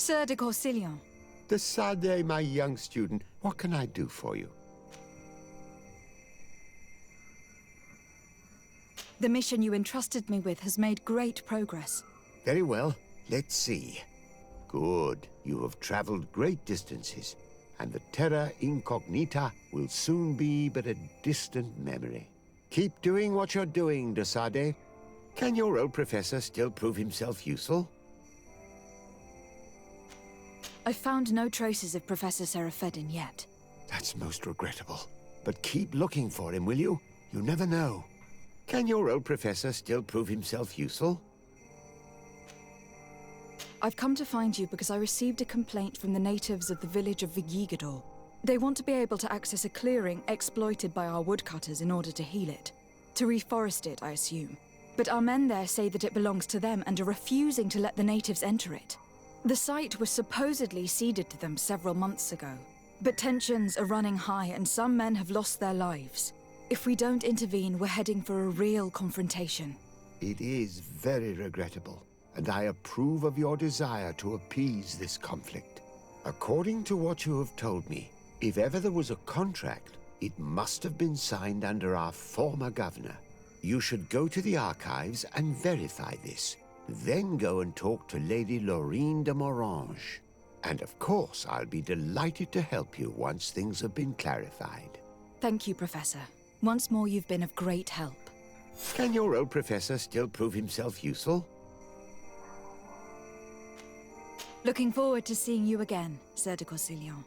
Sir de Corsilion. Decidez, my young student, what can I do for you? The mission you entrusted me with has made great progress. Very well. Let's see. Good. You have traveled great distances, and the Terra Incognita will soon be but a distant memory. Keep doing what you're doing, de Sade. Can your old professor still prove himself useful? I've found no traces of Professor Seraphedin yet. That's most regrettable. But keep looking for him, will you? You never know. Can your old professor still prove himself useful? I've come to find you because I received a complaint from the natives of the village of Vigigador. They want to be able to access a clearing exploited by our woodcutters in order to heal it. To reforest it, I assume. But our men there say that it belongs to them and are refusing to let the natives enter it. The site was supposedly ceded to them several months ago. But tensions are running high and some men have lost their lives. If we don't intervene, we're heading for a real confrontation. It is very regrettable, and I approve of your desire to appease this conflict. According to what you have told me, if ever there was a contract, it must have been signed under our former governor. You should go to the archives and verify this. Then go and talk to Lady Laurine de Morange. And of course, I'll be delighted to help you once things have been clarified. Thank you, Professor. Once more, you've been of great help. Can your old professor still prove himself useful? Looking forward to seeing you again, Sir de Corsilion.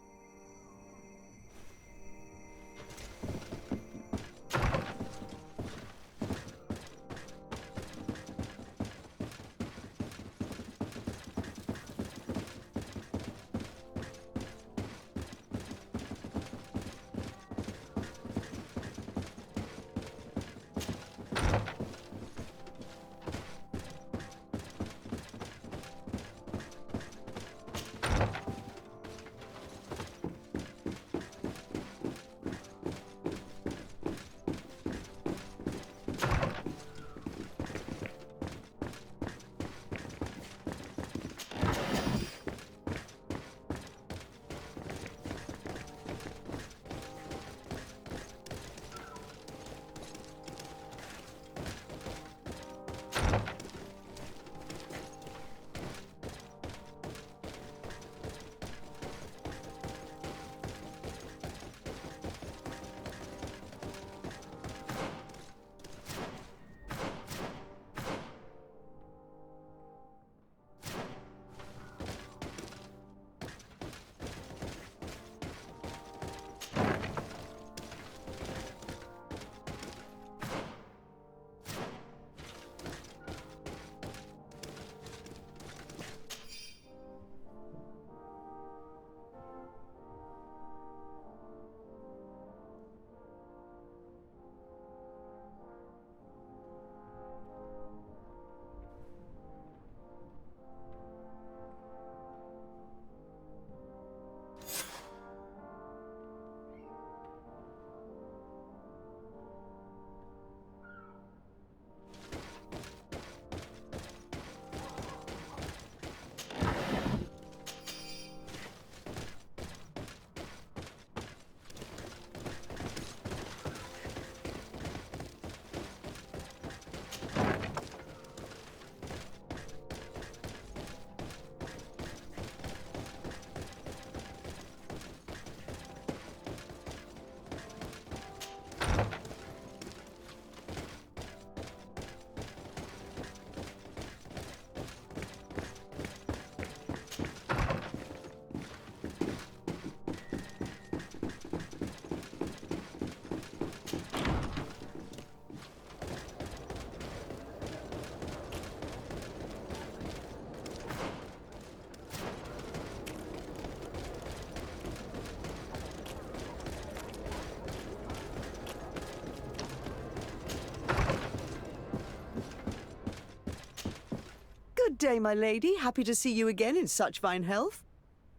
Good day, my lady. Happy to see you again in such fine health.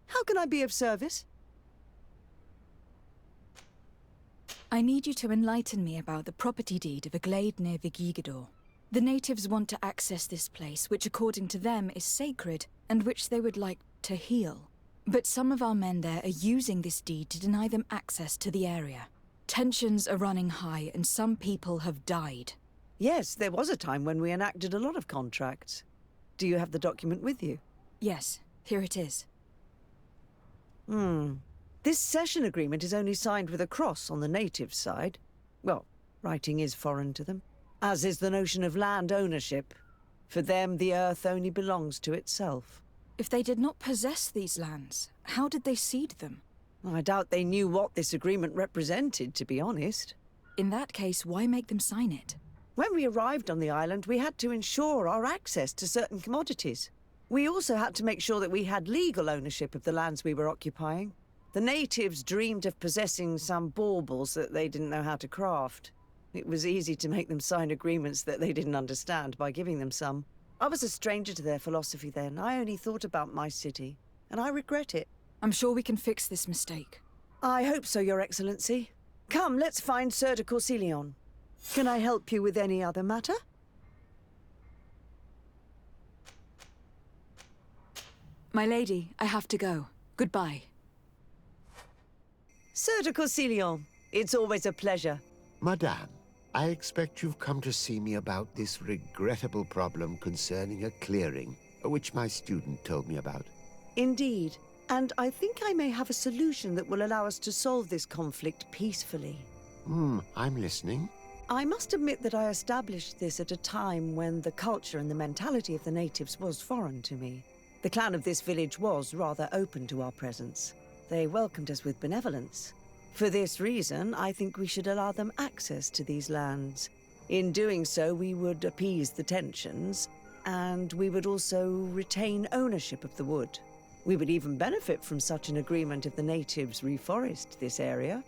How can I be of service? I need you to enlighten me about the property deed of a glade near Vigigador. The natives want to access this place, which according to them is sacred, and which they would like to heal. But some of our men there are using this deed to deny them access to the area. Tensions are running high, and some people have died. Yes, there was a time when we enacted a lot of contracts. Do you have the document with you? Yes, here it is. This cession agreement is only signed with a cross on the native side. Well, writing is foreign to them, as is the notion of land ownership. For them, the earth only belongs to itself. If they did not possess these lands, how did they cede them? I doubt they knew what this agreement represented, to be honest. In that case, why make them sign it? When we arrived on the island, we had to ensure our access to certain commodities. We also had to make sure that we had legal ownership of the lands we were occupying. The natives dreamed of possessing some baubles that they didn't know how to craft. It was easy to make them sign agreements that they didn't understand by giving them some. I was a stranger to their philosophy then. I only thought about my city, and I regret it. I'm sure we can fix this mistake. I hope so, Your Excellency. Come, let's find Sir de Corsilion. Can I help you with any other matter? My lady, I have to go. Goodbye. Sir de Corsilion, it's always a pleasure. Madame, I expect you've come to see me about this regrettable problem concerning a clearing, which my student told me about. Indeed. And I think I may have a solution that will allow us to solve this conflict peacefully. I'm listening. I must admit that I established this at a time when the culture and the mentality of the natives was foreign to me. The clan of this village was rather open to our presence. They welcomed us with benevolence. For this reason, I think we should allow them access to these lands. In doing so, we would appease the tensions, and we would also retain ownership of the wood. We would even benefit from such an agreement if the natives reforest this area.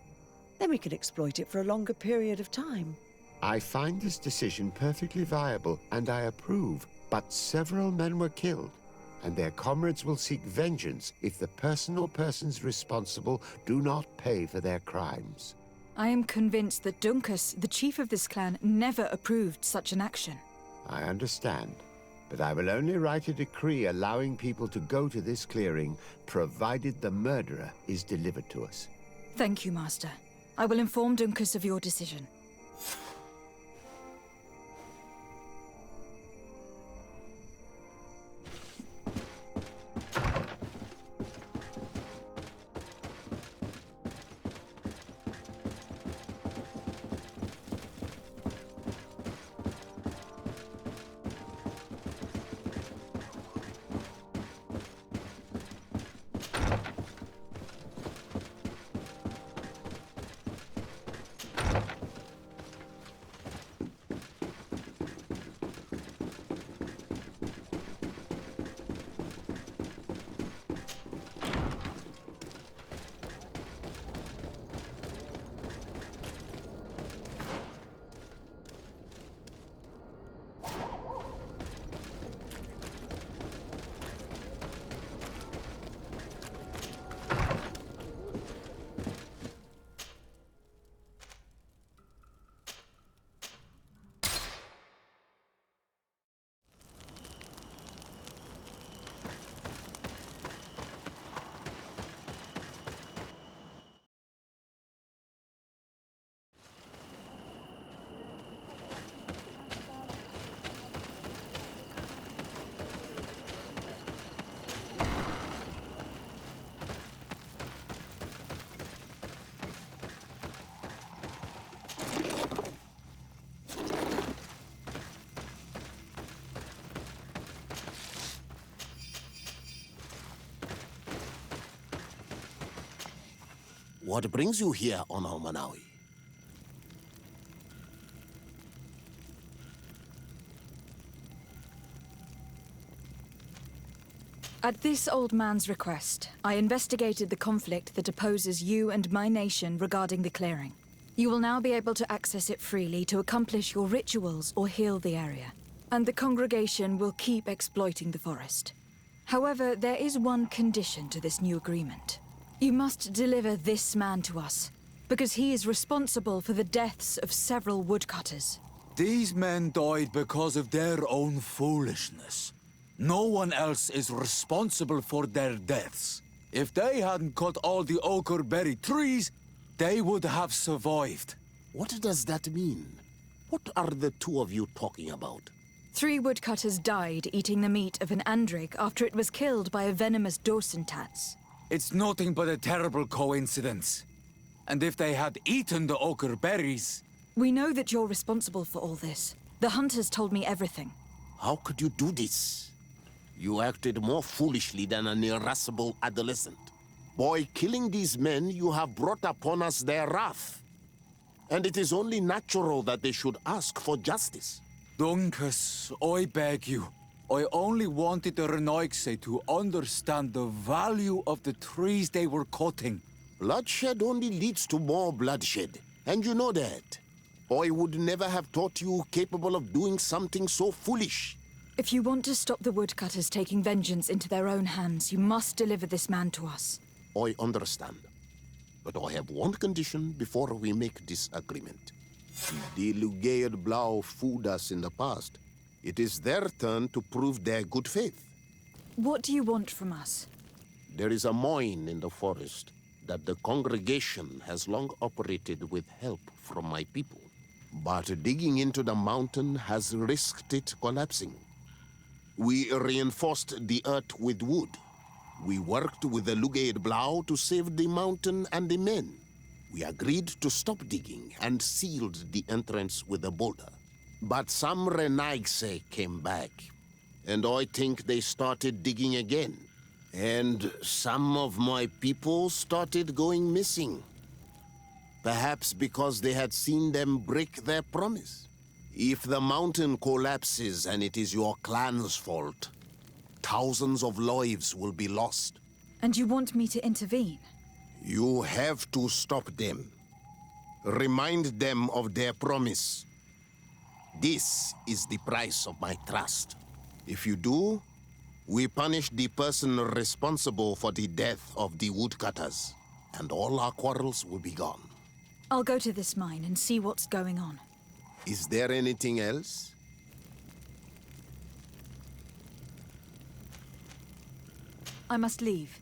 Then we could exploit it for a longer period of time. I find this decision perfectly viable, and I approve. But several men were killed, and their comrades will seek vengeance if the person or persons responsible do not pay for their crimes. I am convinced that Duncus, the chief of this clan, never approved such an action. I understand, but I will only write a decree allowing people to go to this clearing, provided the murderer is delivered to us. Thank you, Master. I will inform Duncus of your decision. What brings you here, Ono Manawi? At this old man's request, I investigated the conflict that opposes you and my nation regarding the clearing. You will now be able to access it freely to accomplish your rituals or heal the area, and the congregation will keep exploiting the forest. However, there is one condition to this new agreement. You must deliver this man to us, because he is responsible for the deaths of several woodcutters. These men died because of their own foolishness. No one else is responsible for their deaths. If they hadn't cut all the ochreberry trees, they would have survived. What does that mean? What are the two of you talking about? 3 woodcutters died eating the meat of an andrake after it was killed by a venomous dosentats. It's nothing but a terrible coincidence. And if they had eaten the ochreberries... We know that you're responsible for all this. The hunters told me everything. How could you do this? You acted more foolishly than an irascible adolescent. By killing these men, you have brought upon us their wrath. And it is only natural that they should ask for justice. Dunkus, I beg you. I only wanted the Renoixe to understand the value of the trees they were cutting. Bloodshed only leads to more bloodshed, and you know that. I would never have thought you capable of doing something so foolish. If you want to stop the woodcutters taking vengeance into their own hands, you must deliver this man to us. I understand. But I have one condition before we make this agreement. The Lugaid Blau fooled us in the past. It is their turn to prove their good faith. What do you want from us? There is a mine in the forest that the congregation has long operated with help from my people. But digging into the mountain has risked it collapsing. We reinforced the earth with wood. We worked with the Lugaid Blau to save the mountain and the men. We agreed to stop digging and sealed the entrance with a boulder. But some Renaigse came back, and I think they started digging again. And some of my people started going missing. Perhaps because they had seen them break their promise. If the mountain collapses and it is your clan's fault, thousands of lives will be lost. And you want me to intervene? You have to stop them. Remind them of their promise. This is the price of my trust. If you do, we punish the person responsible for the death of the woodcutters, and all our quarrels will be gone. I'll go to this mine and see what's going on. Is there anything else? I must leave.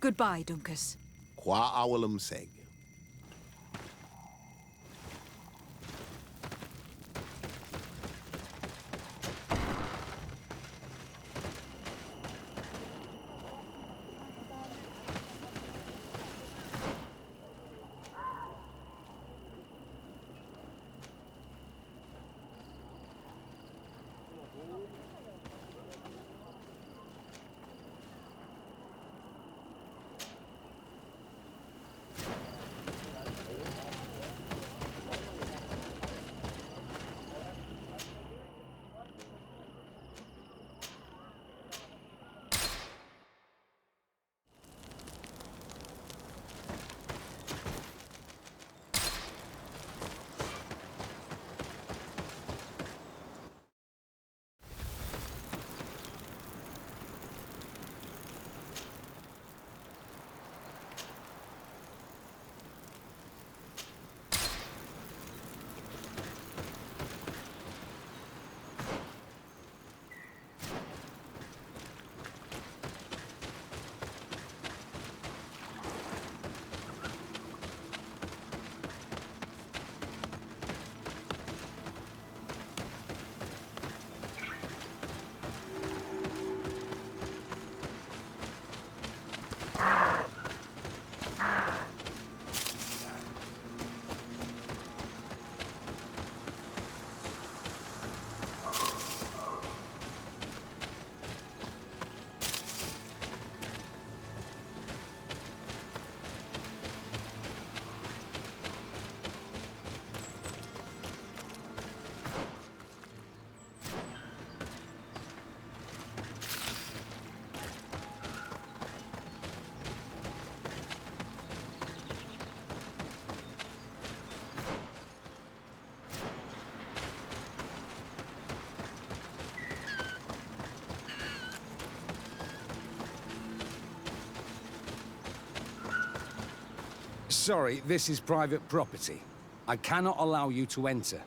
Goodbye, Dunkus. Qua awalum seg. Sorry, this is private property. I cannot allow you to enter.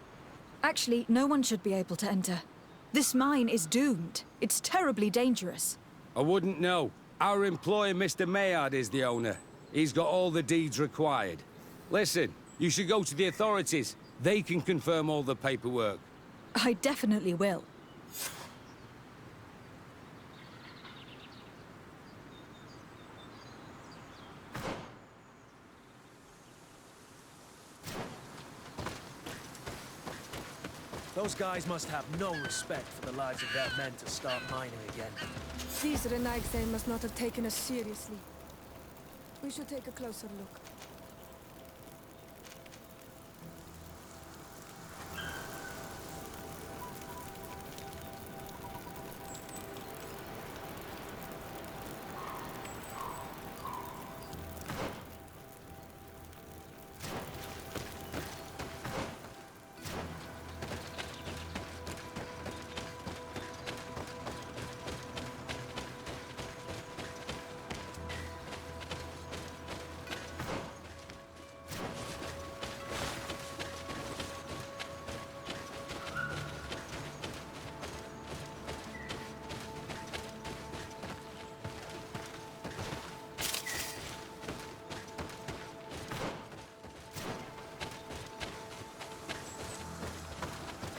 Actually, no one should be able to enter. This mine is doomed. It's terribly dangerous. I wouldn't know. Our employer, Mr. Maillard, is the owner. He's got all the deeds required. Listen, you should go to the authorities. They can confirm all the paperwork. I definitely will. Those guys must have no respect for the lives of their men to start mining again. These Renaigse must not have taken us seriously. We should take a closer look.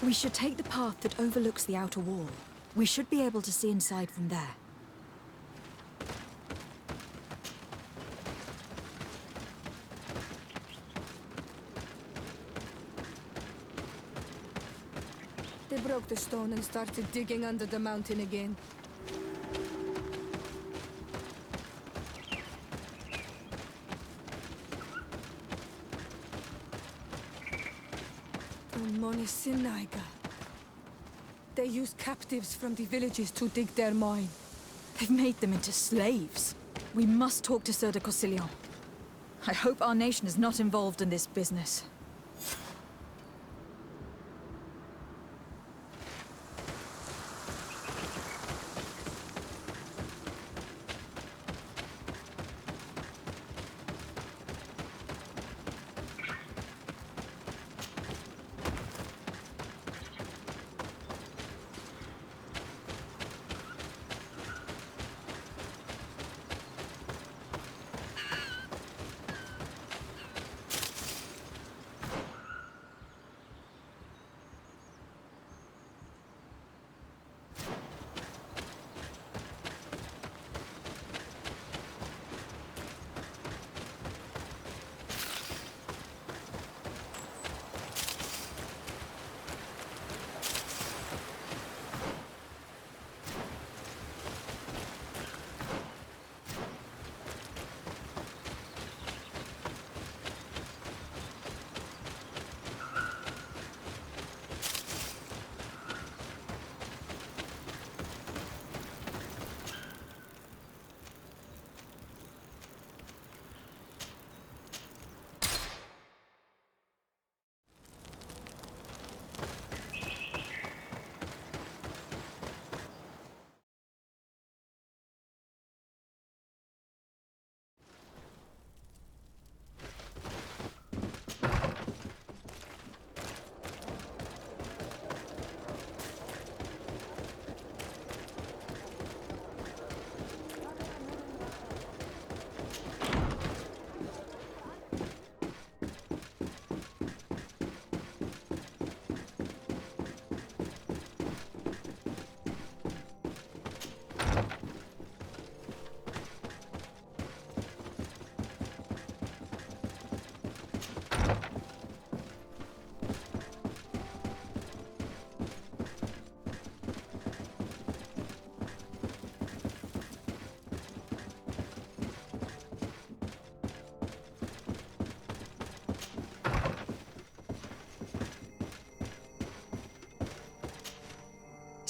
We should take the path that overlooks the outer wall. We should be able to see inside from there. They broke the stone and started digging under the mountain again. Monisinaga. They use captives from the villages to dig their mine. They've made them into slaves. We must talk to Sir de Corsillon. I hope our nation is not involved in this business.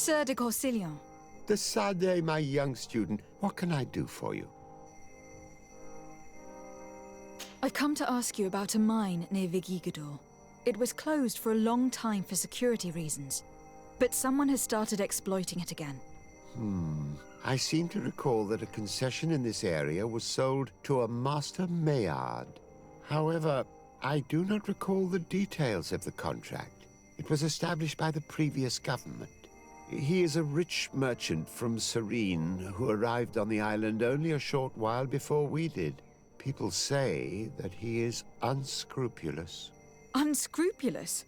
Sir de Corsillon. Decidez, my young student, what can I do for you? I've come to ask you about a mine near Vigigador. It was closed for a long time for security reasons, but someone has started exploiting it again. I seem to recall that a concession in this area was sold to a Master Maillard. However, I do not recall the details of the contract. It was established by the previous government. He is a rich merchant from Serene who arrived on the island only a short while before we did. People say that he is unscrupulous. Unscrupulous?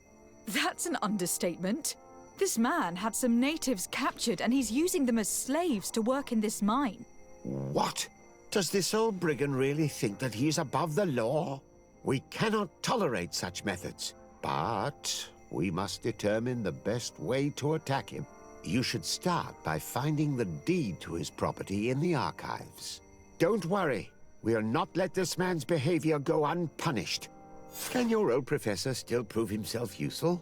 That's an understatement. This man had some natives captured and he's using them as slaves to work in this mine. What? Does this old brigand really think that he is above the law? We cannot tolerate such methods, but we must determine the best way to attack him. You should start by finding the deed to his property in the archives. Don't worry, we'll not let this man's behavior go unpunished. Can your old professor still prove himself useful?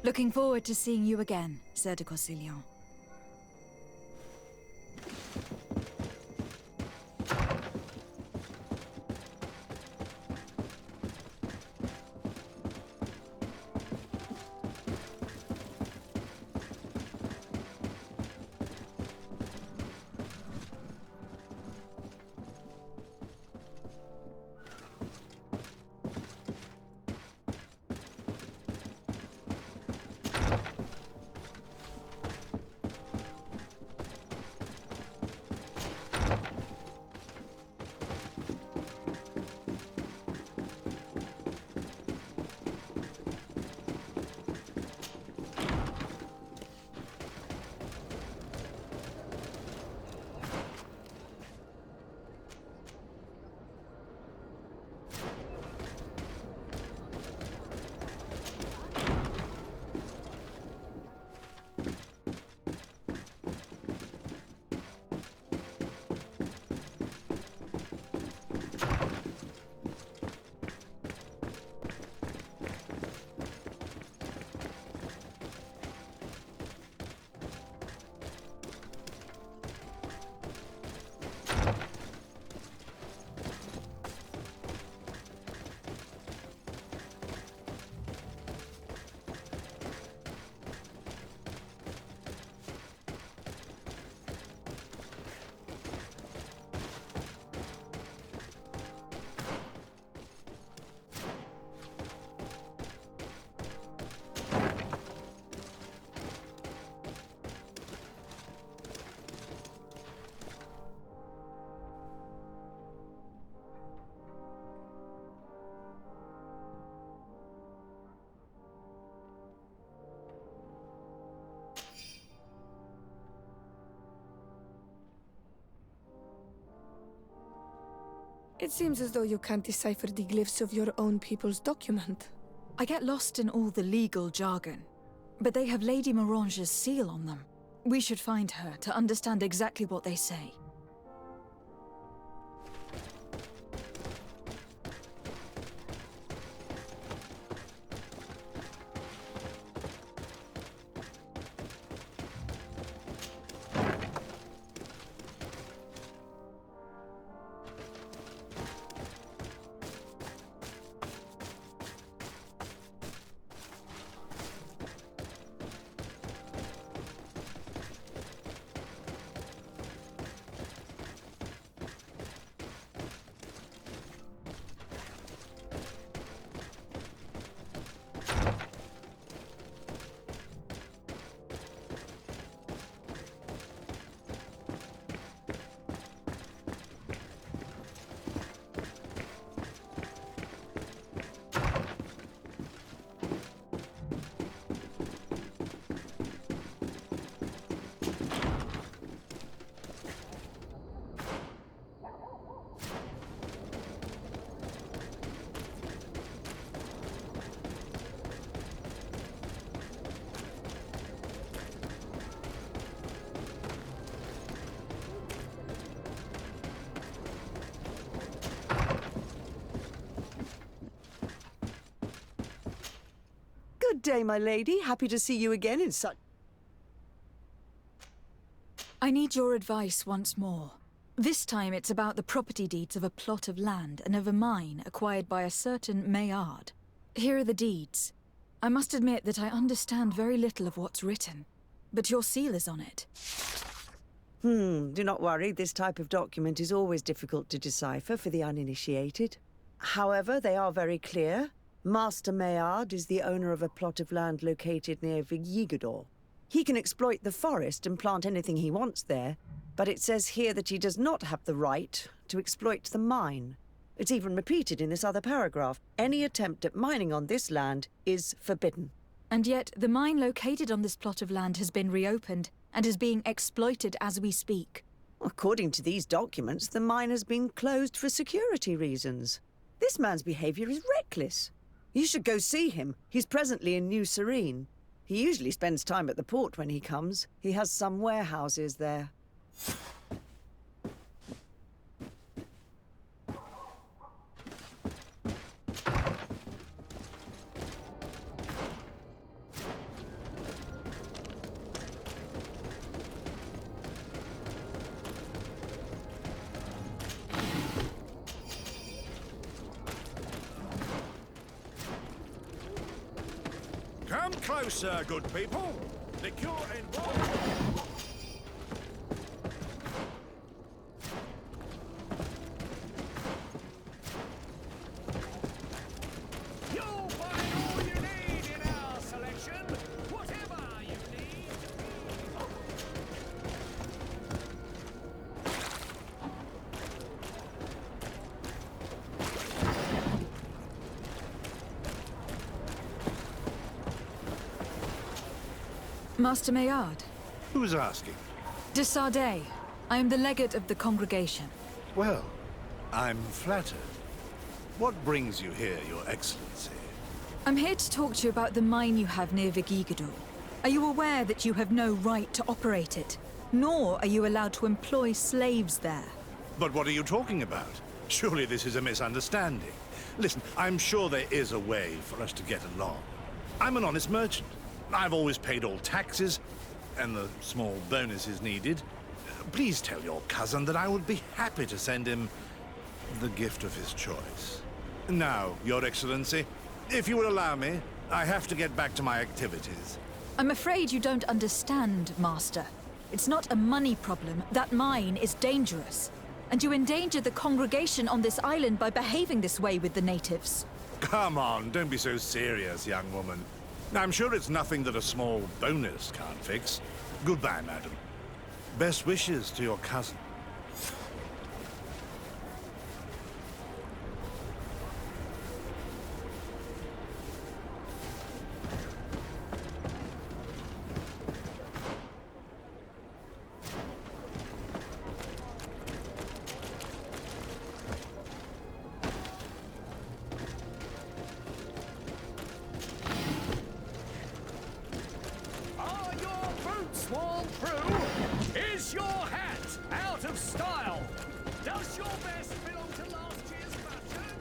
Looking forward to seeing you again, Sir de Corsilion. It seems as though you can't decipher the glyphs of your own people's document. I get lost in all the legal jargon, but they have Lady Morange's seal on them. We should find her to understand exactly what they say. Good day, my lady. Happy to see you again in such... I need your advice once more. This time it's about the property deeds of a plot of land and of a mine acquired by a certain Maillard. Here are the deeds. I must admit that I understand very little of what's written, but your seal is on it. Do not worry. This type of document is always difficult to decipher for the uninitiated. However, they are very clear. Master Maillard is the owner of a plot of land located near Vigigador. He can exploit the forest and plant anything he wants there, but it says here that he does not have the right to exploit the mine. It's even repeated in this other paragraph. Any attempt at mining on this land is forbidden. And yet, the mine located on this plot of land has been reopened and is being exploited as we speak. According to these documents, the mine has been closed for security reasons. This man's behavior is reckless. You should go see him. He's presently in New Serene. He usually spends time at the port when he comes. He has some warehouses there. Come closer, good people. The cure in war. You'll find all you need in our selection. Whatever you need. Master Maillard. Who's asking? De Sardet. I am the legate of the congregation. Well, I'm flattered. What brings you here, Your Excellency? I'm here to talk to you about the mine you have near Vigigador. Are you aware that you have no right to operate it? Nor are you allowed to employ slaves there. But what are you talking about? Surely this is a misunderstanding. Listen, I'm sure there is a way for us to get along. I'm an honest merchant. I've always paid all taxes, and the small bonuses needed. Please tell your cousin that I would be happy to send him the gift of his choice. Now, Your Excellency, if you will allow me, I have to get back to my activities. I'm afraid you don't understand, Master. It's not a money problem. That mine is dangerous. And you endanger the congregation on this island by behaving this way with the natives. Come on, don't be so serious, young woman. I'm sure it's nothing that a small bonus can't fix. Goodbye, madam. Best wishes to your cousin. Are your boots worn through? Is your hat out of style? Does your vest belong to last year's fashion?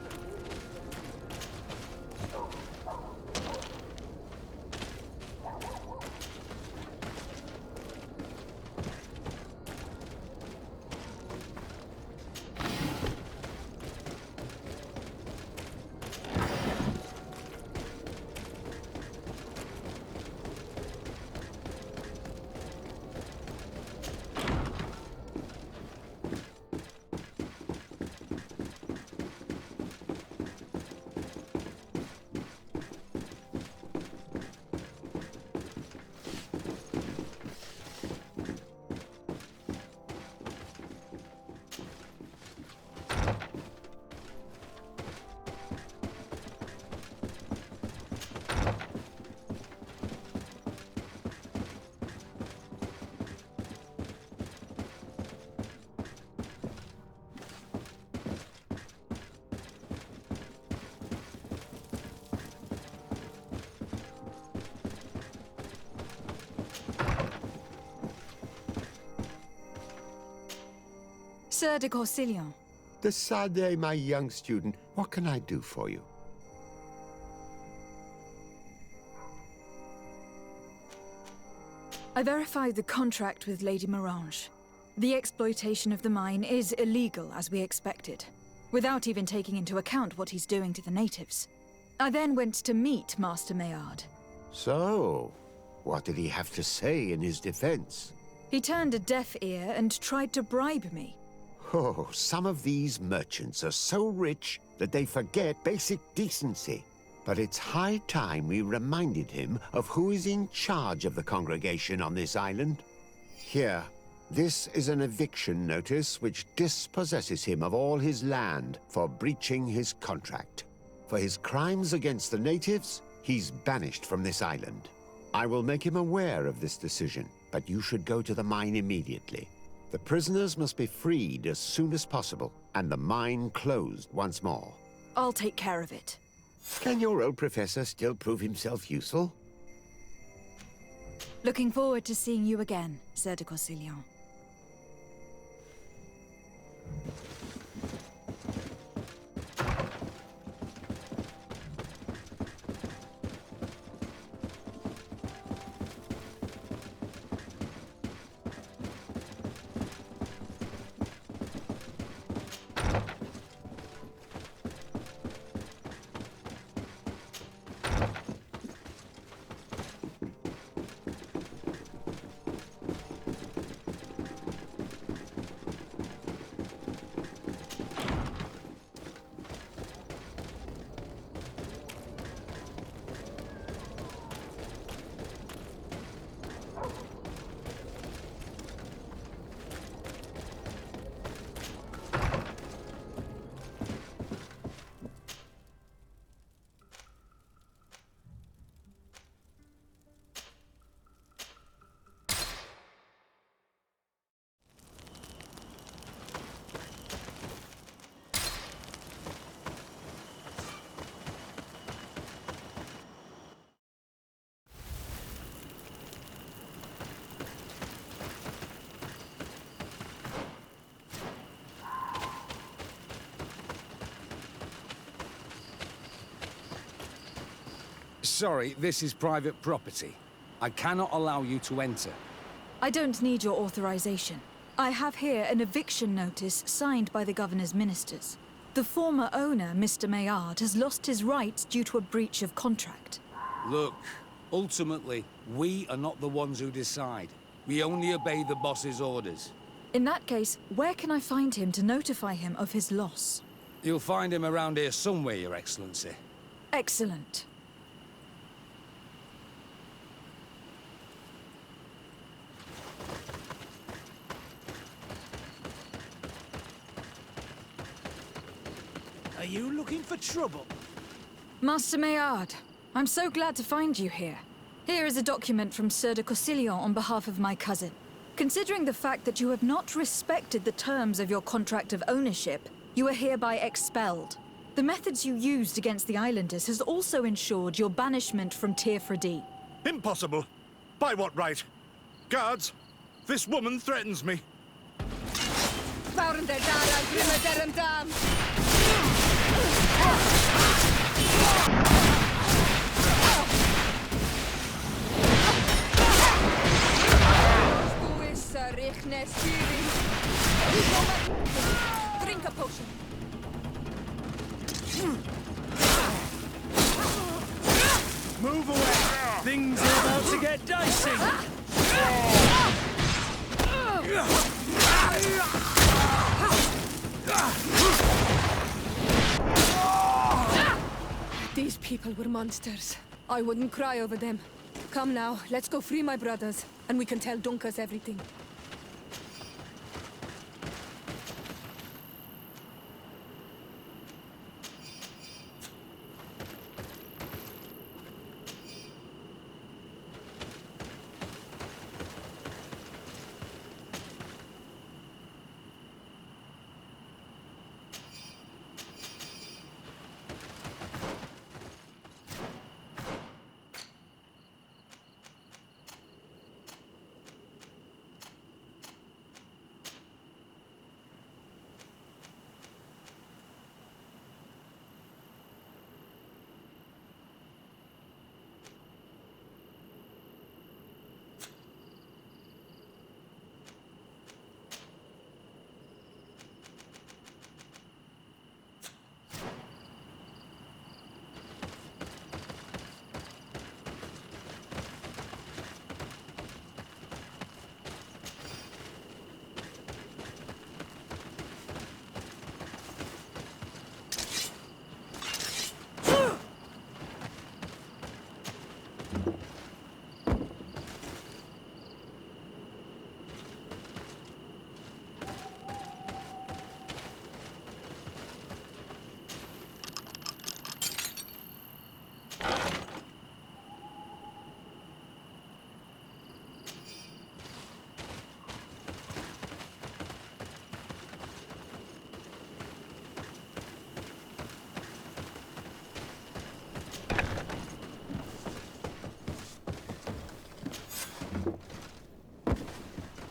Sir de Corsillon. De Sardet, my young student, what can I do for you? I verified the contract with Lady Morange. The exploitation of the mine is illegal, as we expected, without even taking into account what he's doing to the natives. I then went to meet Master Maillard. So, what did he have to say in his defense? He turned a deaf ear and tried to bribe me. Oh, some of these merchants are so rich that they forget basic decency. But it's high time we reminded him of who is in charge of the congregation on this island. Here, this is an eviction notice which dispossesses him of all his land for breaching his contract. For his crimes against the natives, he's banished from this island. I will make him aware of this decision, but you should go to the mine immediately. The prisoners must be freed as soon as possible, and the mine closed once more. I'll take care of it. Can your old professor still prove himself useful? Looking forward to seeing you again, Sir de Corsillon. Sorry, this is private property. I cannot allow you to enter. I don't need your authorization. I have here an eviction notice signed by the governor's ministers. The former owner, Mr. Maillard, has lost his rights due to a breach of contract. Look, ultimately, we are not the ones who decide. We only obey the boss's orders. In that case, where can I find him to notify him of his loss? You'll find him around here somewhere, Your Excellency. Excellent. Are you looking for trouble? Master Maillard, I'm so glad to find you here. Here is a document from Sir de Corsillon on behalf of my cousin. Considering the fact that you have not respected the terms of your contract of ownership, you are hereby expelled. The methods you used against the islanders has also ensured your banishment from Tirfredi. Impossible. By what right? Guards, this woman threatens me. Drink a potion. Move away! Things are about to get dicey! These people were monsters. I wouldn't cry over them. Come now, let's go free my brothers, and we can tell Dunkas everything.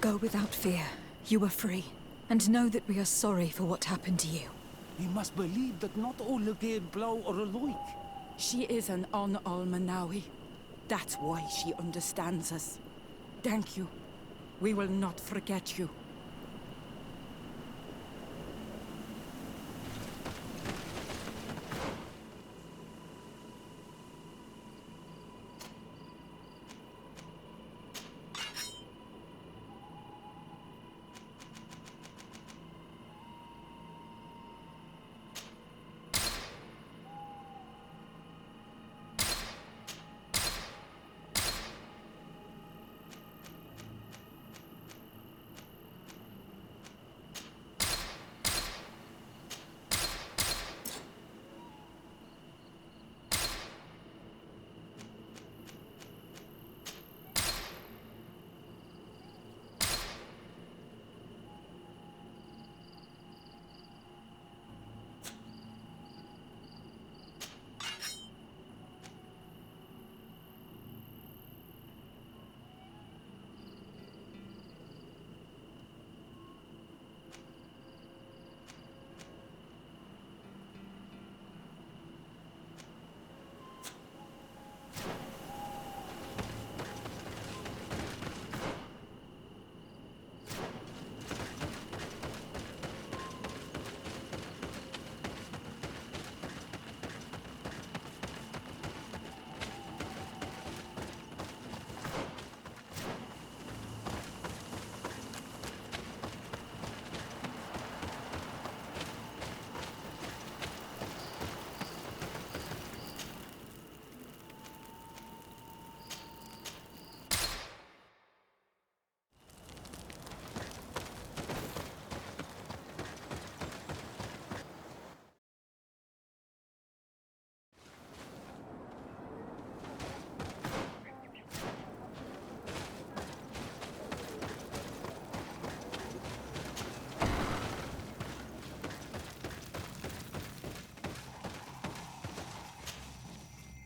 Go without fear. You are free. And know that we are sorry for what happened to you. We must believe that not all again blow or alike. She is an Almanawi. That's why she understands us. Thank you. We will not forget you.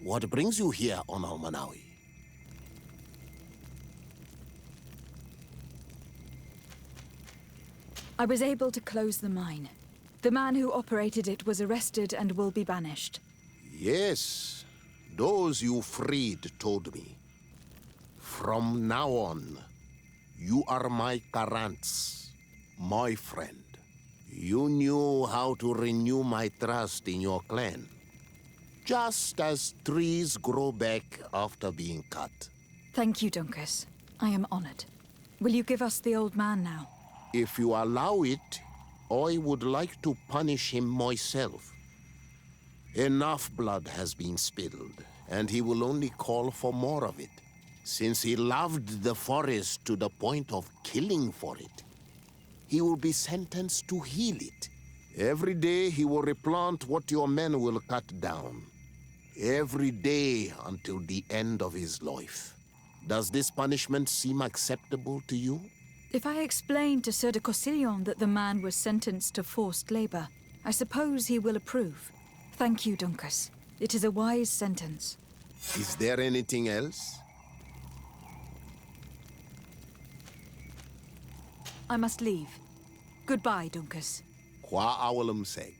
What brings you here on Almanawi? I was able to close the mine. The man who operated it was arrested and will be banished. Yes, those you freed told me. From now on, you are my Karants, my friend. You knew how to renew my trust in your clan. Just as trees grow back after being cut. Thank you, Dunkus. I am honored. Will you give us the old man now? If you allow it, I would like to punish him myself. Enough blood has been spilled, and he will only call for more of it, since he loved the forest to the point of killing for it. He will be sentenced to heal it. Every day he will replant what your men will cut down. Every day until the end of his life. Does this punishment seem acceptable to you? If I explain to Sir de Corsillon that the man was sentenced to forced labor, I suppose he will approve. Thank you, Dunkus. It is a wise sentence. Is there anything else? I must leave. Goodbye, Dunkus. Qua awalum seg.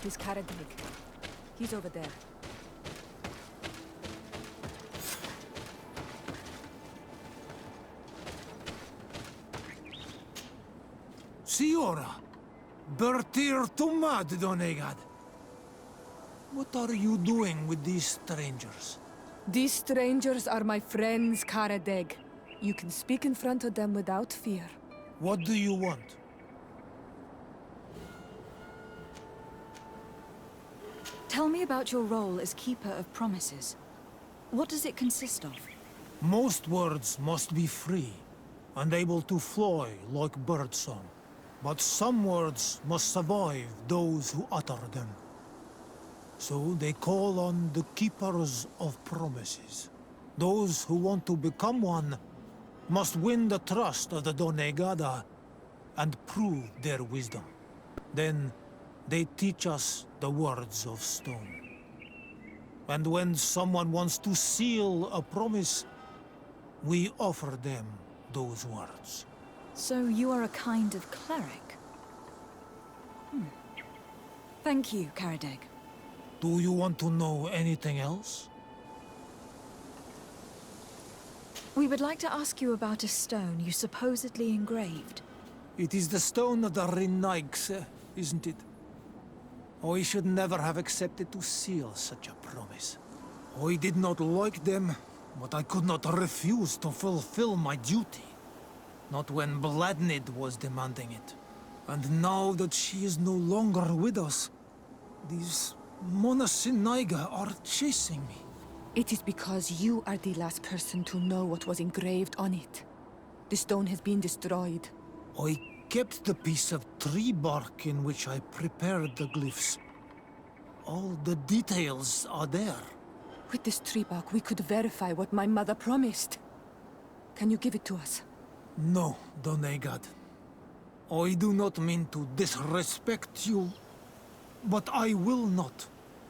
is Karadeg. He's over there. Siora, Bertir Tumad Donegad. What are you doing with these strangers? These strangers are my friends, Karadeg. You can speak in front of them without fear. What do you want? Tell me about your role as Keeper of Promises. What does it consist of? Most words must be free, and able to fly like birdsong. But some words must survive those who utter them. So they call on the Keepers of Promises. Those who want to become one must win the trust of the Donegada and prove their wisdom. Then they teach us the words of stone. And when someone wants to seal a promise, we offer them those words. So you are a kind of cleric? Thank you, Karadeg. Do you want to know anything else? We would like to ask you about a stone you supposedly engraved. It is the stone of the Renaigse, isn't it? I should never have accepted to seal such a promise. I did not like them, but I could not refuse to fulfill my duty. Not when Bladnid was demanding it. And now that she is no longer with us, these Monasinaiga are chasing me. It is because you are the last person to know what was engraved on it. The stone has been destroyed. I kept the piece of tree bark in which I prepared the glyphs. All the details are there. With this tree bark, we could verify what my mother promised. Can you give it to us? No, Donegad. I do not mean to disrespect you, but I will not.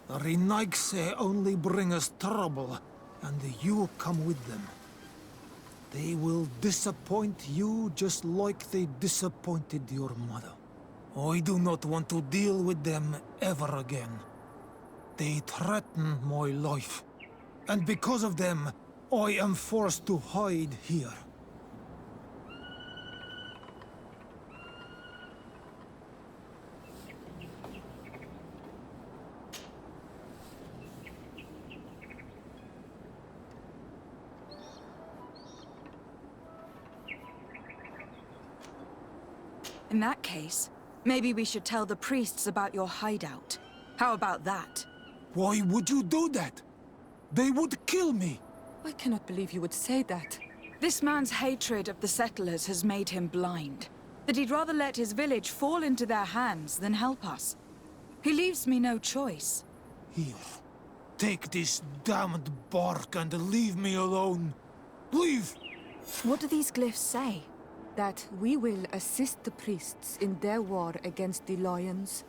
The Renaigse only bring us trouble, and you come with them. They will disappoint you just like they disappointed your mother. I do not want to deal with them ever again. They threaten my life, and because of them, I am forced to hide here. In that case, maybe we should tell the priests about your hideout. How about that? Why would you do that? They would kill me. I cannot believe you would say that. This man's hatred of the settlers has made him blind. That he'd rather let his village fall into their hands than help us. He leaves me no choice. Here, take this damned bark and leave me alone. Leave! What do these glyphs say? That we will assist the priests in their war against the lions,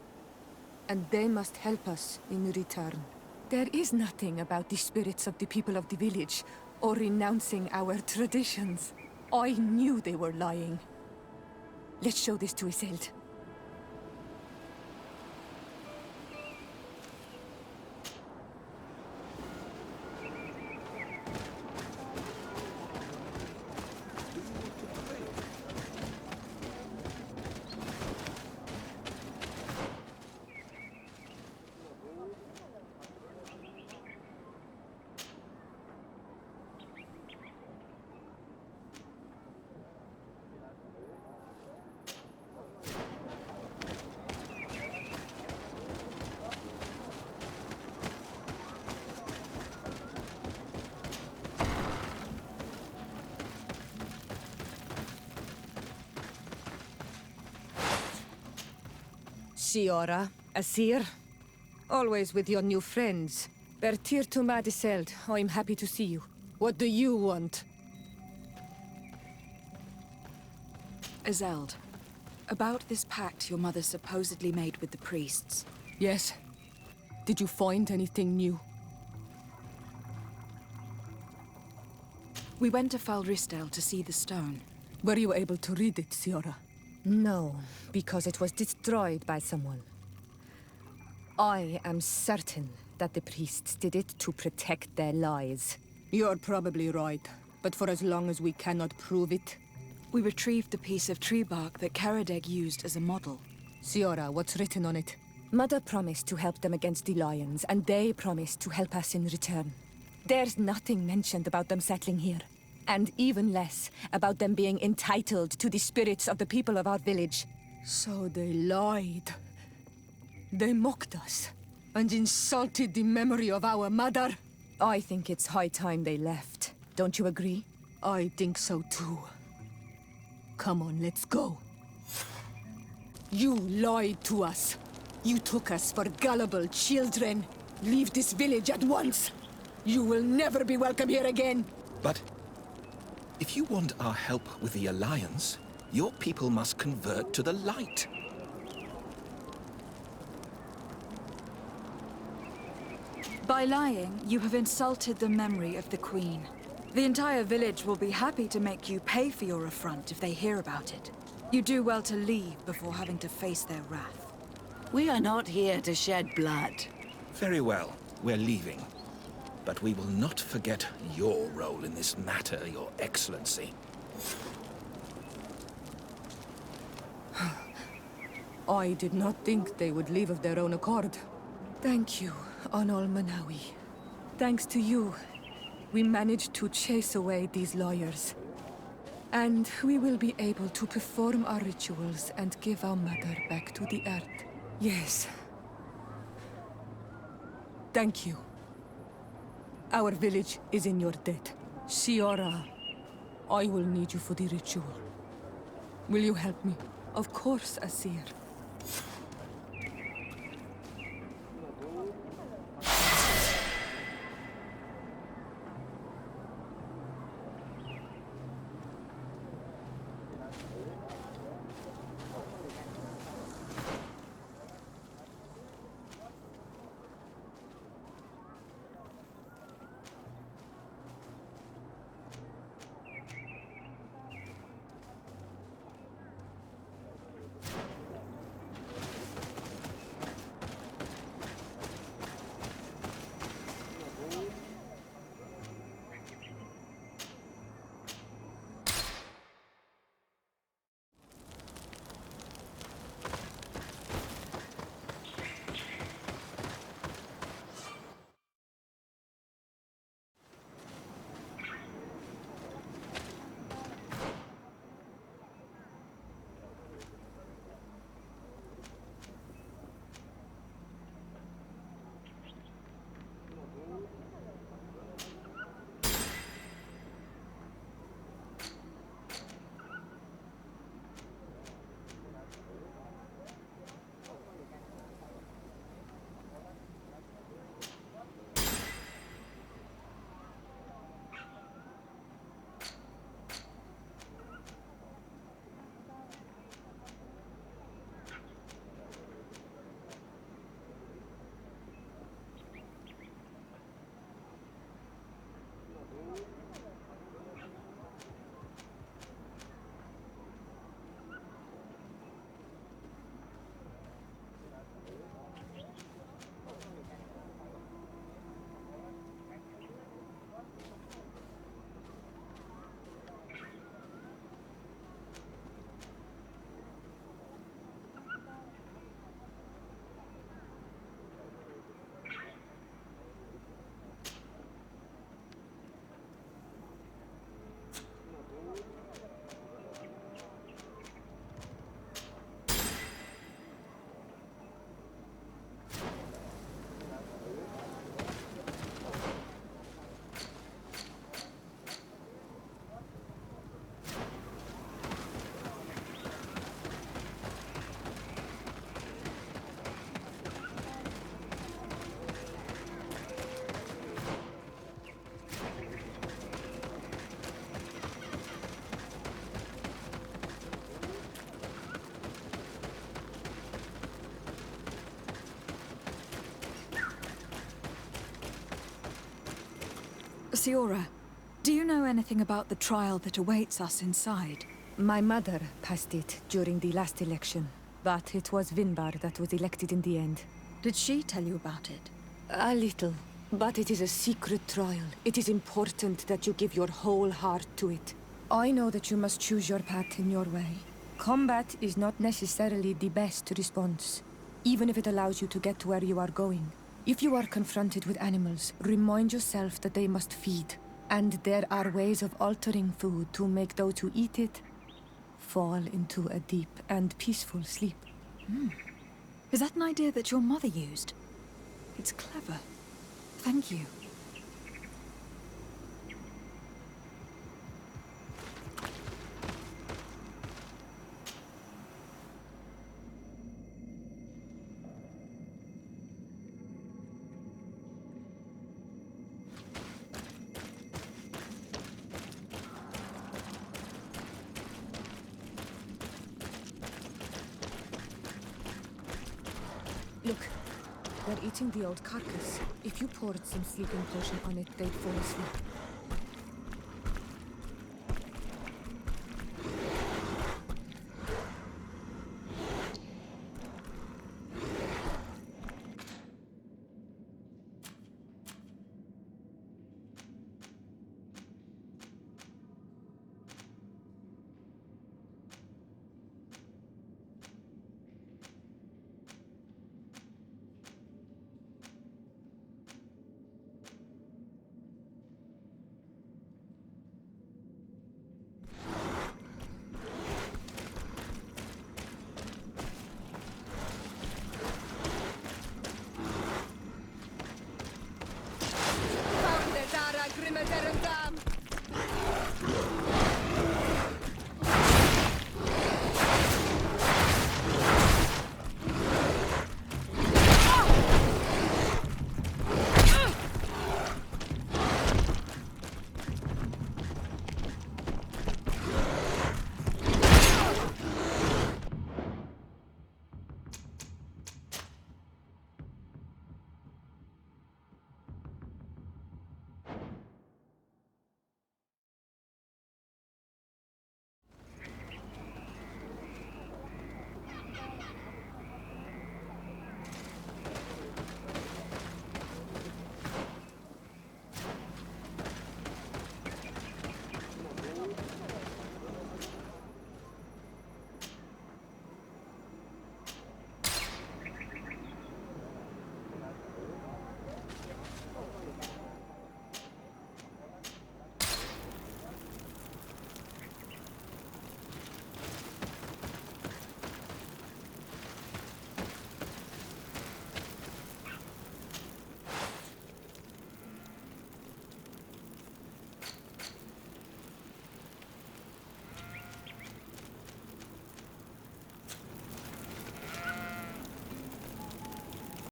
and they must help us in return. There is nothing about the spirits of the people of the village, or renouncing our traditions. I knew they were lying. Let's show this to Iselt. Siora, Asir, always with your new friends. Bertir to Madiseld, I'm happy to see you. What do you want? Azeld, about this pact your mother supposedly made with the priests. Yes. Did you find anything new? We went to Falristel to see the stone. Were you able to read it, Siora? No, because it was destroyed by someone. I am certain that the priests did it to protect their lives. You're probably right, but for as long as we cannot prove it... We retrieved the piece of tree bark that Karadeg used as a model. Siora, what's written on it? Mother promised to help them against the lions, and they promised to help us in return. There's nothing mentioned about them settling here, and even less about them being entitled to the spirits of the people of our village. So they lied. They mocked us, and insulted the memory of our mother. I think it's high time they left. Don't you agree? I think so too. Come on, let's go. You lied to us. You took us for gullible children. Leave this village at once. You will never be welcome here again. But if you want our help with the Alliance, your people must convert to the light. By lying, you have insulted the memory of the Queen. The entire village will be happy to make you pay for your affront if they hear about it. You do well to leave before having to face their wrath. We are not here to shed blood. Very well, we're leaving. But we will not forget your role in this matter, Your Excellency. I did not think they would leave of their own accord. Thank you, Onol Manawi. Thanks to you, we managed to chase away these lawyers. And we will be able to perform our rituals and give our mother back to the earth. Yes. Thank you. Our village is in your debt. Siora, I will need you for the ritual. Will you help me? Of course, Asir. Siora, do you know anything about the trial that awaits us inside? My mother passed it during the last election, but it was Vinbar that was elected in the end. Did she tell you about it? A little. But it is a secret trial. It is important that you give your whole heart to it. I know that you must choose your path in your way. Combat is not necessarily the best response, even if it allows you to get to where you are going. If you are confronted with animals, remind yourself that they must feed. And there are ways of altering food to make those who eat it fall into a deep and peaceful sleep. Is that an idea that your mother used? It's clever. Thank you. Look, they're eating the old carcass. If you poured some sleeping potion on it, they'd fall asleep.